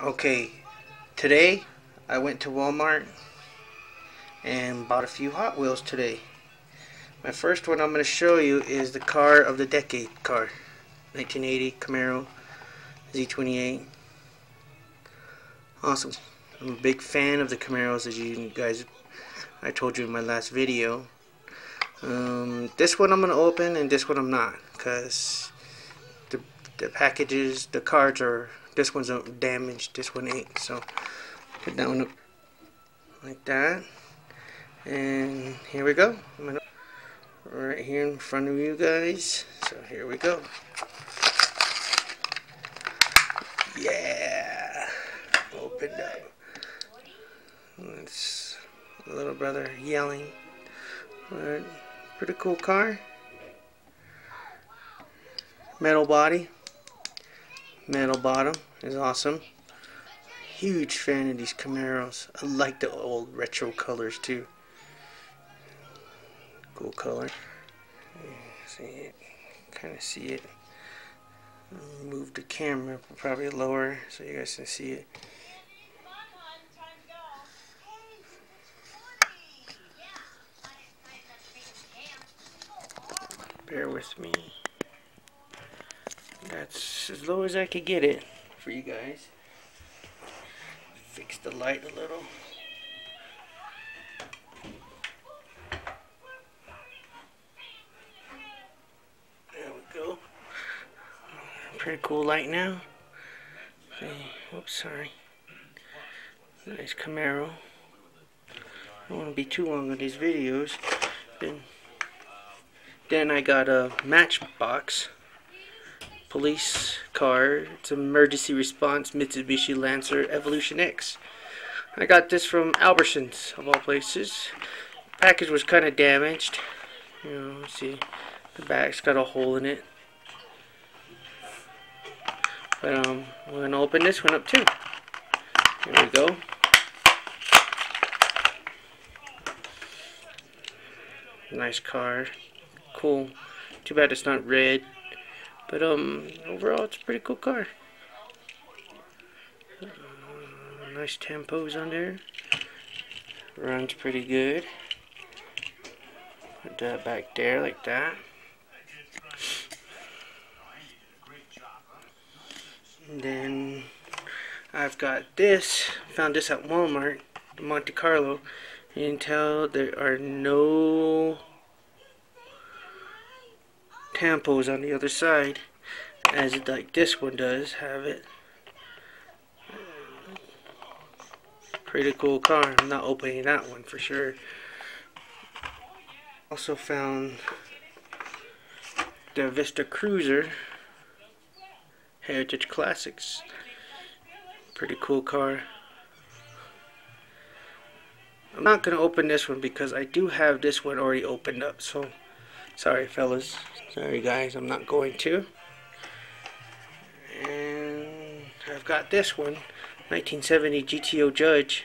Okay, today I went to Walmart and bought a few Hot Wheels today. My first one I'm going to show you is the car of the decade car. 1980 Camaro Z28. Awesome. I'm a big fan of the Camaros, as you guys, I told you in my last video. This one I'm going to open and this one I'm not, because the packages, the cards are, this one's damaged, this one ain't. So put that one up like that, and here we go. I'm gonna right here in front of you guys. So here we go. Yeah, opened up. It's little brother yelling. But pretty cool car. Metal body, metal bottom is awesome. Huge fan of these Camaros. I like the old retro colors too. Cool color. See it, kind of see it. Move the camera probably lower so you guys can see it. Bear with me. That's as low as I could get it for you guys. Fix the light a little. There we go. Pretty cool light now. Oops, sorry. Nice Camaro. I don't want to be too long on these videos. Then I got a Matchbox police car. It's an emergency response Mitsubishi Lancer Evolution X. I got this from Albertsons of all places. Package was kind of damaged. You know, see the back's got a hole in it. But we're gonna open this one up too. Here we go. Nice car. Cool. Too bad it's not red. But overall it's a pretty cool car. Nice tempos on there. Runs pretty good. Put that back there like that. And then I've got this. Found this at Walmart, Monte Carlo. You can tell there are no tampos on the other side, as it, like this one does have it. Pretty cool car. I'm not opening that one for sure. Also found the Vista Cruiser Heritage Classics. Pretty cool car. I'm not going to open this one because I do have this one already opened up. So, sorry fellas. Sorry guys, I'm not going to. And I've got this one. 1970 GTO Judge.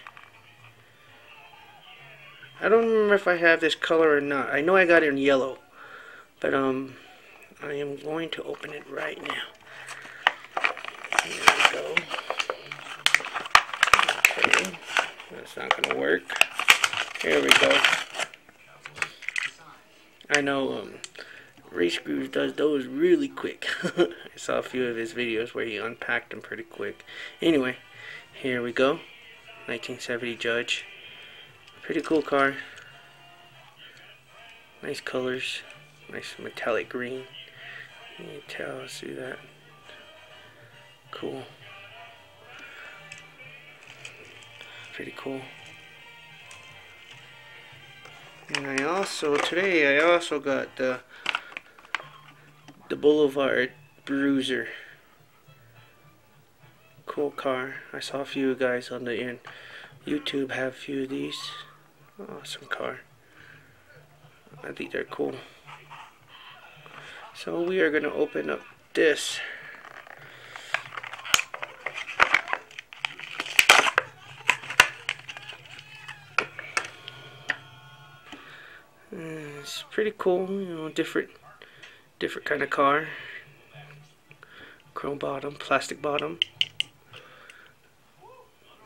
I don't remember if I have this color or not. I know I got it in yellow. But I am going to open it right now. Here we go. Okay. That's not going to work. Here we go. I know Ray Screws does those really quick. I saw a few of his videos where he unpacked them pretty quick. Anyway, here we go. 1970 Judge. Pretty cool car. Nice colors. Nice metallic green. You can tell, see that? Cool. Pretty cool. And today I also got the Boulevard Bruiser. Cool car. I saw a few guys on the YouTube have a few of these. Awesome car. I think they're cool. So we are going to open up this. It's pretty cool, you know, different kind of car. Chrome bottom, plastic bottom.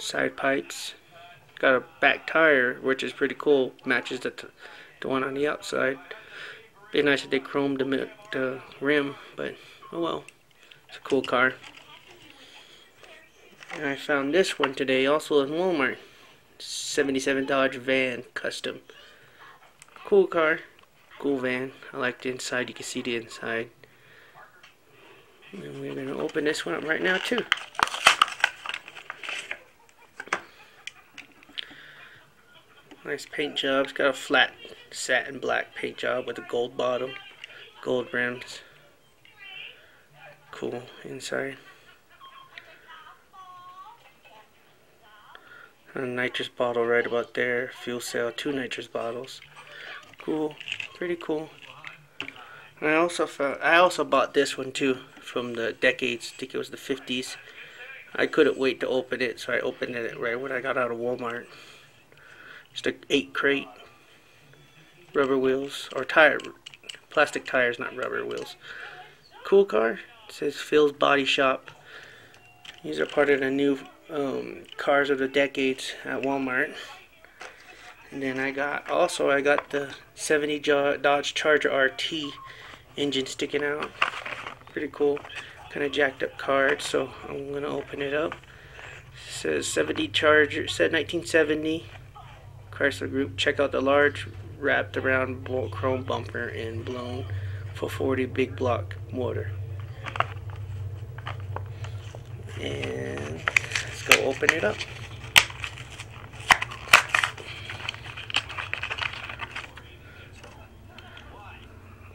side pipes. Got a back tire, which is pretty cool. Matches the one on the outside. Be nice if they chromed the rim, but oh well. It's a cool car. And I found this one today, also in Walmart. $77 Dodge van custom. Cool car, cool van. I like the inside. You can see the inside. And we're gonna open this one up right now too. Nice paint job. It's got a flat satin black paint job with a gold bottom, gold rims. Cool inside. A nitrous bottle right about there. Fuel cell, 2 nitrous bottles. Cool, pretty cool. And I also bought this one too from the decades. I think it was the 50s. I couldn't wait to open it, so I opened it right when I got out of Walmart. Just an 8 crate. Rubber wheels or plastic tires, not rubber wheels. Cool car. It says Phil's Body Shop. These are part of the new cars of the decades at Walmart. And then I got the 70 Dodge Charger RT engine sticking out. Pretty cool. Kind of jacked up card, so I'm gonna open it up. It says 70 Charger, said 1970 Chrysler Group. Check out the large wrapped around chrome bumper and blown 440 big block motor. And let's go open it up.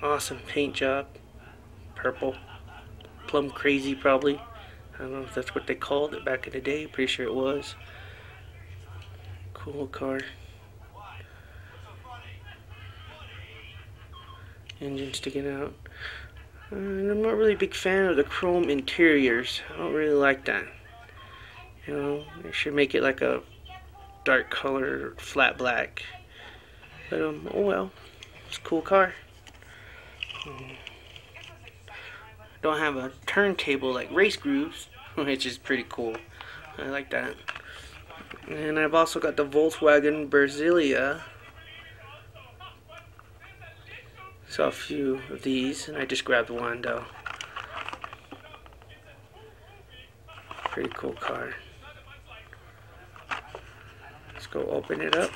Awesome paint job. Purple. Plum crazy probably. I don't know if that's what they called it back in the day. Pretty sure it was. Cool car. Engine sticking out. I'm not really a big fan of the chrome interiors. I don't really like that. You know, they should make it like a dark color, flat black. But oh well, it's a cool car. Don't have a turntable like race grooves, which is pretty cool. I like that. And I've also got the Volkswagen Brasilia. Saw a few of these, and I just grabbed one though. Pretty cool car. Let's go open it up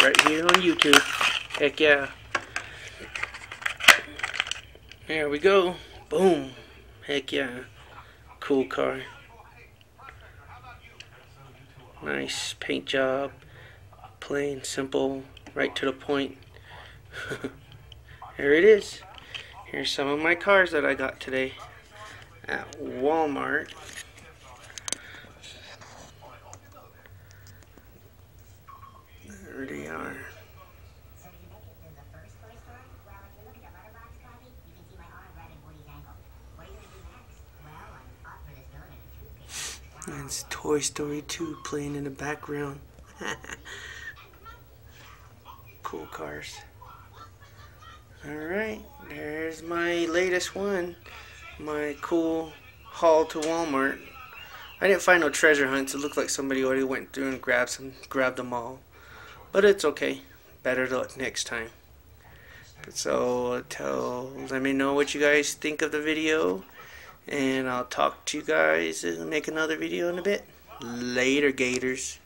right here on YouTube. Heck yeah. There we go. Boom. Heck yeah. Cool car. Nice paint job. Plain, simple, right to the point. Here it is. Here's some of my cars that I got today at Walmart. There they are. And it's Toy Story 2 playing in the background. Cool cars. Alright, there's my latest one. My cool haul to Walmart. I didn't find no treasure hunts. It looked like somebody already went through and grabbed them all. But it's okay. Better luck next time. So let me know what you guys think of the video. And I'll talk to you guys and make another video in a bit. Later, Gators.